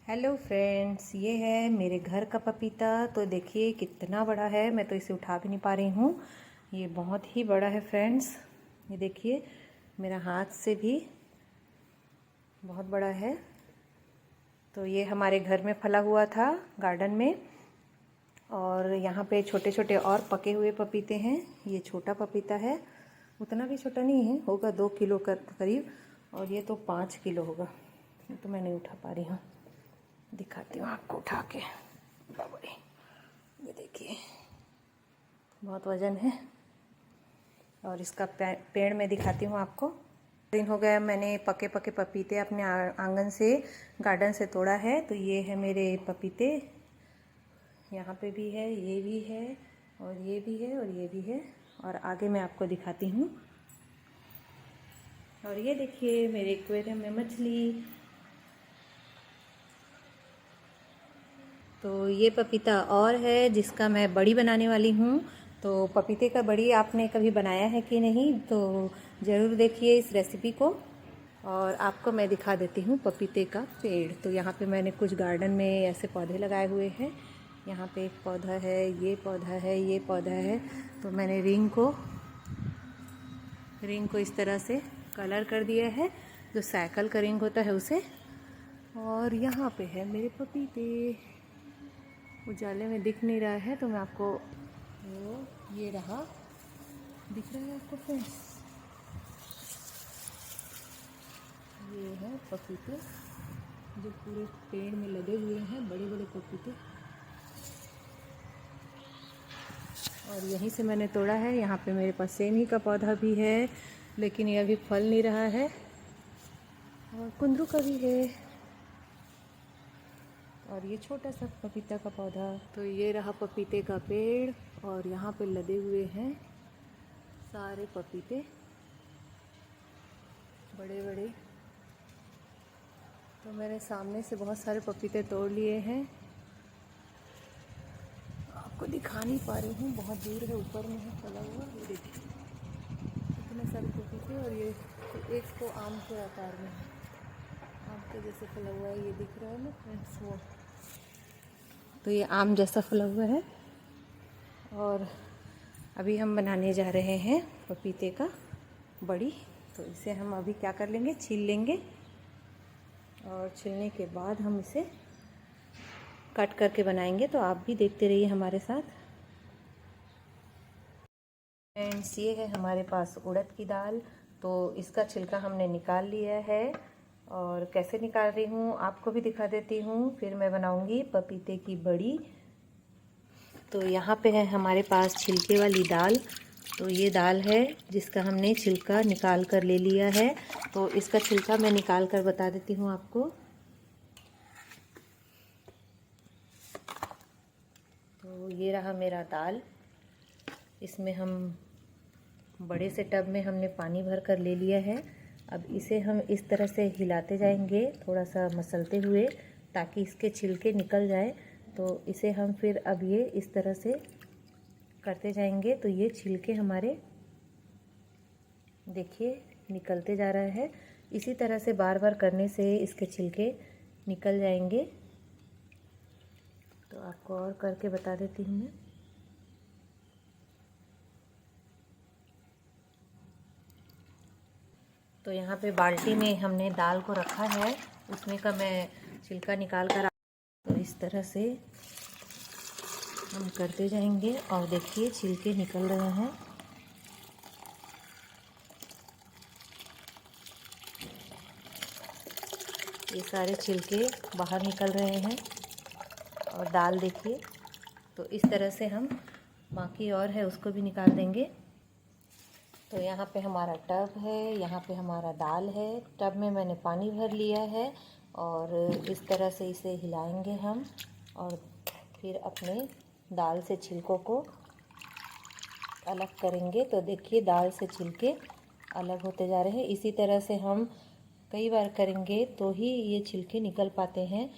Hello friends, ये है मेरे घर का पपीता। तो देखिए कितना बड़ा है, मैं तो इसे उठा भी नहीं पा रही हूँ। ये बहुत ही बड़ा है फ्रेंड्स। ये देखिए मेरा हाथ से भी बहुत बड़ा है। तो ये हमारे घर में फला हुआ था गार्डन में। और यहाँ पे छोटे छोटे और पके हुए पपीते हैं। ये छोटा पपीता है, उतना भी छोटा नहीं है, होगा 2 किलो का करीब। और ये तो 5 किलो होगा। ये तो मैं नहीं उठा पा रही हूँ, दिखाती हूँ आपको उठा के। बाबा ये देखिए बहुत वजन है। और इसका पेड़ में दिखाती हूँ आपको। दिन हो गया मैंने पके पके पपीते अपने आंगन से, गार्डन से तोड़ा है। तो ये है मेरे पपीते, यहाँ पे भी है, ये भी है, और ये भी है, और ये भी है। और आगे मैं आपको दिखाती हूँ। और ये देखिए मेरे एक्वेरियम में मछली। तो ये पपीता और है जिसका मैं बड़ी बनाने वाली हूँ। तो पपीते का बड़ी आपने कभी बनाया है कि नहीं, तो ज़रूर देखिए इस रेसिपी को। और आपको मैं दिखा देती हूँ पपीते का पेड़। तो यहाँ पे मैंने कुछ गार्डन में ऐसे पौधे लगाए हुए हैं। यहाँ पे एक पौधा है, ये पौधा है, ये पौधा है। तो मैंने रिंग को इस तरह से कलर कर दिया है, जो साइकिल का रिंग होता है उसे। और यहाँ पे है मेरे पपीते। उजाले में दिख नहीं रहा है तो मैं आपको, ये रहा, दिख रहा है आपको फ्रेंड्स। ये है पपीते जो पूरे पेड़ में लगे हुए हैं, बड़े बड़े पपीते। और यहीं से मैंने तोड़ा है। यहाँ पे मेरे पास सेमी का पौधा भी है, लेकिन ये अभी फल नहीं रहा है। और कुंदरू का भी है। और ये छोटा सा पपीता का पौधा। तो ये रहा पपीते का पेड़। और यहाँ पे लदे हुए हैं सारे पपीते, बड़े बड़े। तो मैंने सामने से बहुत सारे पपीते तोड़ लिए हैं। आपको दिखा नहीं पा रही हूँ, बहुत दूर है, ऊपर में है फला हुआ। ये देखिए इतने सारे पपीते। और ये एक तो आम के आकार में है, आम के जैसे फला हुआ है। ये दिख रहा है ना फ्रेंड्स, वो तो ये आम जैसा फला हुआ है। और अभी हम बनाने जा रहे हैं पपीते का बड़ी। तो इसे हम अभी क्या कर लेंगे, छील लेंगे। और छीलने के बाद हम इसे कट करके बनाएंगे। तो आप भी देखते रहिए हमारे साथ। फ्रेंड्स, ये है हमारे पास उड़द की दाल। तो इसका छिलका हमने निकाल लिया है। और कैसे निकाल रही हूँ आपको भी दिखा देती हूँ। फिर मैं बनाऊँगी पपीते की बड़ी। तो यहाँ पे है हमारे पास छिलके वाली दाल। तो ये दाल है जिसका हमने छिलका निकाल कर ले लिया है। तो इसका छिलका मैं निकाल कर बता देती हूँ आपको। तो ये रहा मेरा दाल। इसमें हम बड़े से टब में हमने पानी भर कर ले लिया है। अब इसे हम इस तरह से हिलाते जाएंगे, थोड़ा सा मसलते हुए, ताकि इसके छिलके निकल जाए। तो इसे हम फिर अब ये इस तरह से करते जाएंगे। तो ये छिलके हमारे देखिए निकलते जा रहा है। इसी तरह से बार बार करने से इसके छिलके निकल जाएंगे। तो आपको और करके बता देती हूँ मैं। तो यहाँ पे बाल्टी में हमने दाल को रखा है, उसमें का मैं छिलका निकाल कर। तो इस तरह से हम करते जाएंगे। और देखिए छिलके निकल रहे हैं। ये सारे छिलके बाहर निकल रहे हैं। और दाल देखिए। तो इस तरह से हम बाकी और है उसको भी निकाल देंगे। तो यहाँ पे हमारा टब है, यहाँ पे हमारा दाल है। टब में मैंने पानी भर लिया है। और इस तरह से इसे हिलाएंगे हम। और फिर अपने दाल से छिलकों को अलग करेंगे। तो देखिए दाल से छिलके अलग होते जा रहे हैं। इसी तरह से हम कई बार करेंगे तो ही ये छिलके निकल पाते हैं।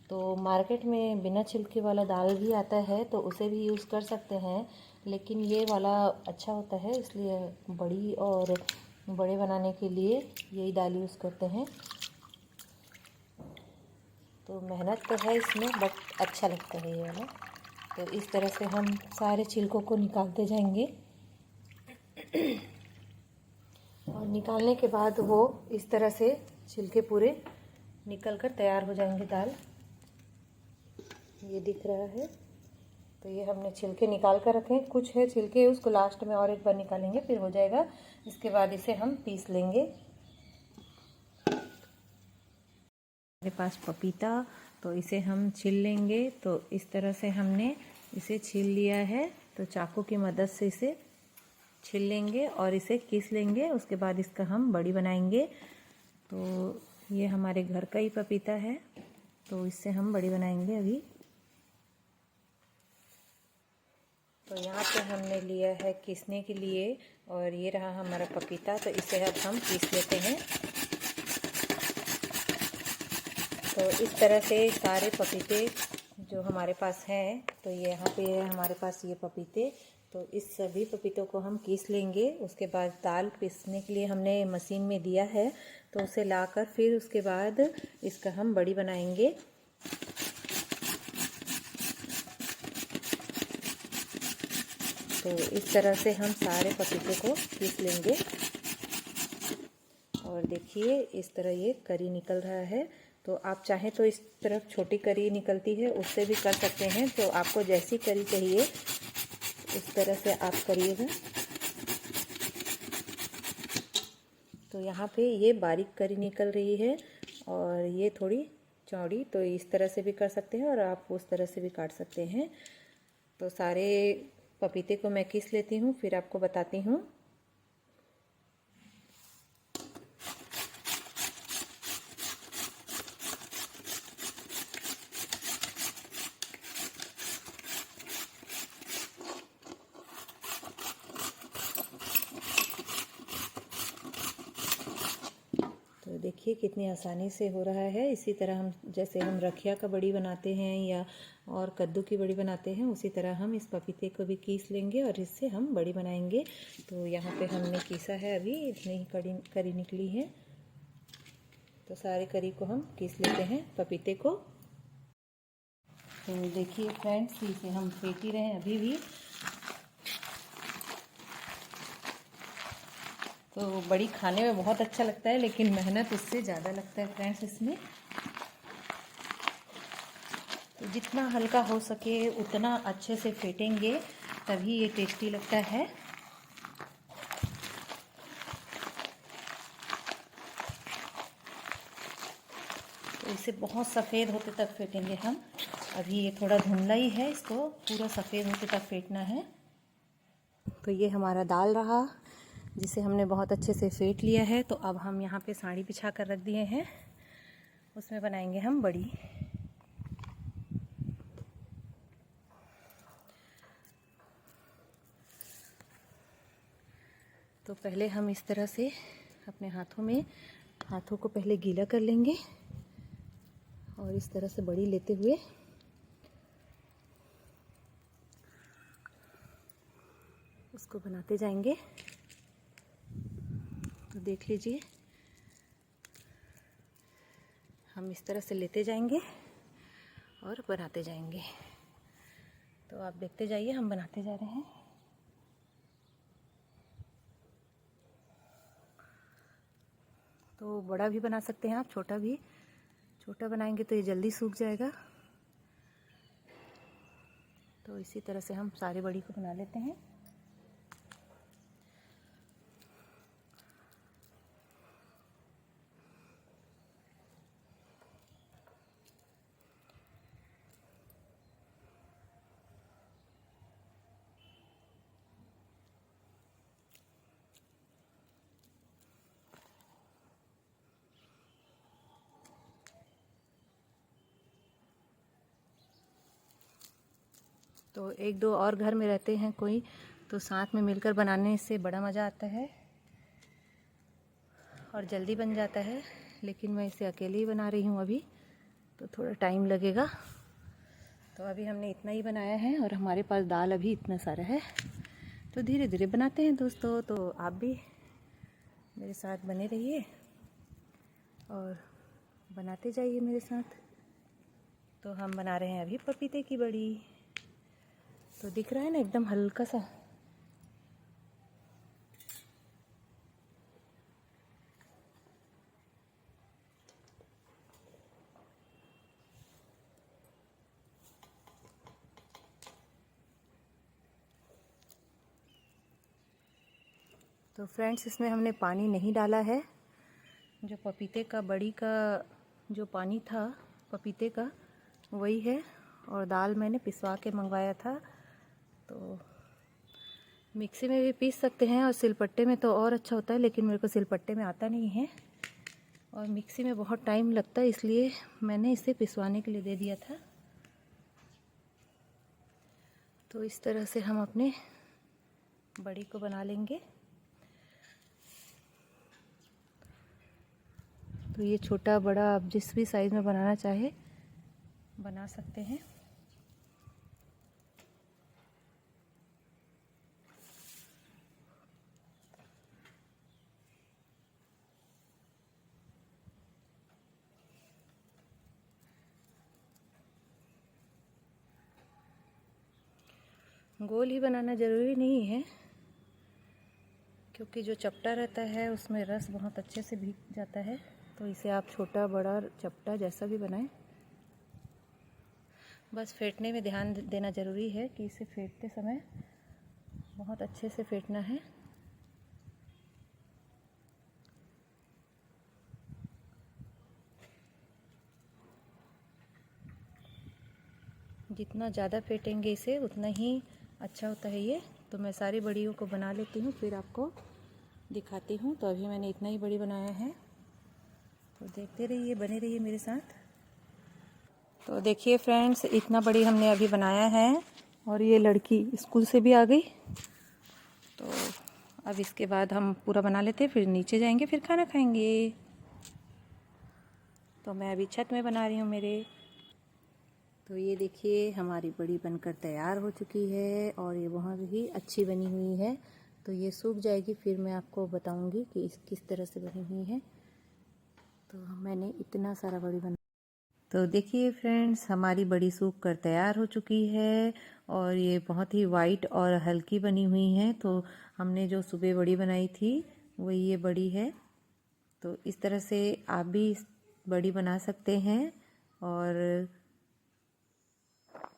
तो मार्केट में बिना छिलके वाला दाल भी आता है, तो उसे भी यूज़ कर सकते हैं। लेकिन ये वाला अच्छा होता है, इसलिए बड़ी और बड़े बनाने के लिए यही दाल यूज़ करते हैं। तो मेहनत तो है इसमें, बट अच्छा लगता है ये वाला। तो इस तरह से हम सारे छिलकों को निकालते जाएंगे और निकालने के बाद वो इस तरह से छिलके पूरे निकल कर तैयार हो जाएंगे दाल। ये दिख रहा है। तो ये हमने छिलके निकाल कर रखे हैं, कुछ है छिलके उसको लास्ट में और एक बार निकालेंगे, फिर हो जाएगा। इसके बाद इसे हम पीस लेंगे। मेरे पास पपीता, तो इसे हम छील लेंगे। तो इस तरह से हमने इसे छील लिया है। तो चाकू की मदद से इसे छील लेंगे और इसे घिस लेंगे। उसके बाद इसका हम बड़ी बनाएंगे। तो ये हमारे घर का ही पपीता है, तो इससे हम बड़ी बनाएंगे अभी। तो यहाँ पे हमने लिया है घिसने के लिए, और ये रहा हमारा पपीता। तो इसे अब हम पीस लेते हैं। तो इस तरह से सारे पपीते जो हमारे पास हैं, तो ये यहाँ पे है हमारे पास ये पपीते। तो इस सभी पपीतों को हम पीस लेंगे। उसके बाद दाल पीसने के लिए हमने मशीन में दिया है, तो उसे लाकर फिर उसके बाद इसका हम बड़ी बनाएंगे। तो इस तरह से हम सारे पपीते को पीस लेंगे। और देखिए इस तरह ये करी निकल रहा है। तो आप चाहें तो इस तरफ छोटी करी निकलती है, उससे भी कर सकते हैं। तो आपको जैसी करी चाहिए इस तरह से आप करिएगा। तो यहाँ पे ये बारीक करी निकल रही है और ये थोड़ी चौड़ी। तो इस तरह से भी कर सकते हैं और आप उस तरह से भी काट सकते हैं। तो सारे पपीते को मैं घिस लेती हूँ, फिर आपको बताती हूँ। तो देखिए कितनी आसानी से हो रहा है। इसी तरह हम जैसे हम रखिया का बड़ी बनाते हैं या और कद्दू की बड़ी बनाते हैं, उसी तरह हम इस पपीते को भी घिस लेंगे और इससे हम बड़ी बनाएंगे। तो यहाँ पे हमने घिसा है, अभी इतनी ही करी निकली है। तो सारे करी को हम घिस लेते हैं पपीते को। तो देखिए फ्रेंड्स, इसे हम फेंट ही रहे हैं अभी भी। तो बड़ी खाने में बहुत अच्छा लगता है, लेकिन मेहनत उससे ज़्यादा लगता है फ्रेंड्स इसमें। तो जितना हल्का हो सके उतना अच्छे से फेंटेंगे, तभी ये टेस्टी लगता है। तो इसे बहुत सफ़ेद होते तक फेंटेंगे हम। अभी ये थोड़ा धुंधला ही है, इसको पूरा सफ़ेद होते तक फेंटना है। तो ये हमारा दाल रहा, जिसे हमने बहुत अच्छे से फेंट लिया है। तो अब हम यहाँ पे साड़ी बिछा कर रख दिए हैं, उसमें बनाएंगे हम बड़ी। तो पहले हम इस तरह से अपने हाथों को पहले गीला कर लेंगे और इस तरह से बड़ी लेते हुए उसको बनाते जाएंगे। तो देख लीजिए, हम इस तरह से लेते जाएंगे और बनाते जाएंगे। तो आप देखते जाइए, हम बनाते जा रहे हैं। तो बड़ा भी बना सकते हैं आप, छोटा भी। छोटा बनाएंगे तो ये जल्दी सूख जाएगा। तो इसी तरह से हम सारे बड़ी को बना लेते हैं। तो एक दो और घर में रहते हैं कोई, तो साथ में मिलकर बनाने से बड़ा मज़ा आता है और जल्दी बन जाता है। लेकिन मैं इसे अकेले ही बना रही हूँ अभी, तो थोड़ा टाइम लगेगा। तो अभी हमने इतना ही बनाया है और हमारे पास दाल अभी इतना सारा है। तो धीरे धीरे बनाते हैं दोस्तों। तो आप भी मेरे साथ बने रहिए और बनाते जाइए मेरे साथ। तो हम बना रहे हैं अभी पपीते की बड़ी। तो दिख रहा है ना एकदम हल्का सा। तो फ्रेंड्स इसमें हमने पानी नहीं डाला है। जो पपीते का बड़ी का जो पानी था पपीते का वही है। और दाल मैंने पिसवा के मंगवाया था। तो मिक्सी में भी पीस सकते हैं और सिलपट्टे में तो और अच्छा होता है, लेकिन मेरे को सिलपट्टे में आता नहीं है और मिक्सी में बहुत टाइम लगता है, इसलिए मैंने इसे पिसवाने के लिए दे दिया था। तो इस तरह से हम अपने बड़ी को बना लेंगे। तो ये छोटा बड़ा आप जिस भी साइज़ में बनाना चाहे बना सकते हैं। गोल ही बनाना ज़रूरी नहीं है, क्योंकि जो चपटा रहता है उसमें रस बहुत अच्छे से भीग जाता है। तो इसे आप छोटा बड़ा चपटा जैसा भी बनाएं, बस फेंटने में ध्यान देना ज़रूरी है कि इसे फेंटते समय बहुत अच्छे से फेंटना है। जितना ज़्यादा फेंटेंगे इसे उतना ही अच्छा होता है ये। तो मैं सारी बड़ियों को बना लेती हूँ, फिर आपको दिखाती हूँ। तो अभी मैंने इतना ही बड़ी बनाया है, तो देखते रहिए, बने रहिए मेरे साथ। तो देखिए फ्रेंड्स, इतना बड़ी हमने अभी बनाया है और ये लड़की स्कूल से भी आ गई। तो अब इसके बाद हम पूरा बना लेते हैं, फिर नीचे जाएंगे, फिर खाना खाएंगे। तो मैं अभी छत में बना रही हूँ मेरे। तो ये देखिए हमारी बड़ी बनकर तैयार हो चुकी है और ये बहुत ही अच्छी बनी हुई है। तो ये सूख जाएगी, फिर मैं आपको बताऊंगी कि किस तरह से बनी हुई है। तो मैंने इतना सारा बड़ी बना। तो देखिए फ्रेंड्स, हमारी बड़ी सूख कर तैयार हो चुकी है और ये बहुत ही वाइट और हल्की बनी हुई है। तो हमने जो सुबह बड़ी बनाई थी वही ये बड़ी है। तो इस तरह से आप भी बड़ी बना सकते हैं और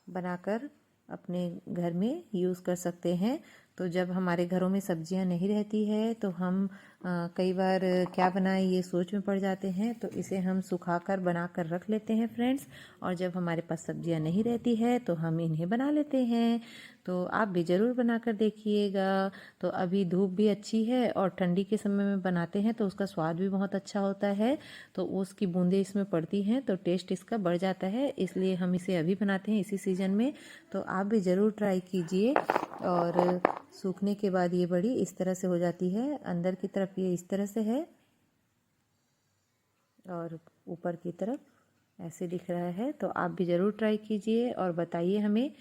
बनाकर अपने घर में यूज़ कर सकते हैं। तो जब हमारे घरों में सब्जियां नहीं रहती है तो हम कई बार क्या बनाएं ये सोच में पड़ जाते हैं। तो इसे हम सुखाकर बनाकर रख लेते हैं फ्रेंड्स, और जब हमारे पास सब्जियां नहीं रहती है तो हम इन्हें बना लेते हैं। तो आप भी ज़रूर बनाकर देखिएगा। तो अभी धूप भी अच्छी है और ठंडी के समय में बनाते हैं तो उसका स्वाद भी बहुत अच्छा होता है। तो उसकी बूंदें इसमें पड़ती हैं तो टेस्ट इसका बढ़ जाता है, इसलिए हम इसे अभी बनाते हैं इसी सीज़न में। तो आप भी ज़रूर ट्राई कीजिए। और सूखने के बाद ये बड़ी इस तरह से हो जाती है। अंदर की तरफ ये इस तरह से है और ऊपर की तरफ ऐसे दिख रहा है। तो आप भी ज़रूर ट्राई कीजिए और बताइए हमें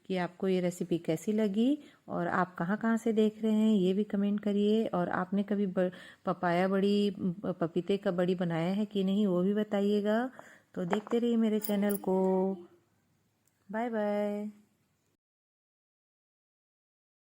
कि आपको ये रेसिपी कैसी लगी और आप कहाँ कहाँ से देख रहे हैं ये भी कमेंट करिए। और आपने कभी पपाया बड़ी, पपीते का बड़ी बनाया है कि नहीं वो भी बताइएगा। तो देखते रहिए मेरे चैनल को। Bye bye.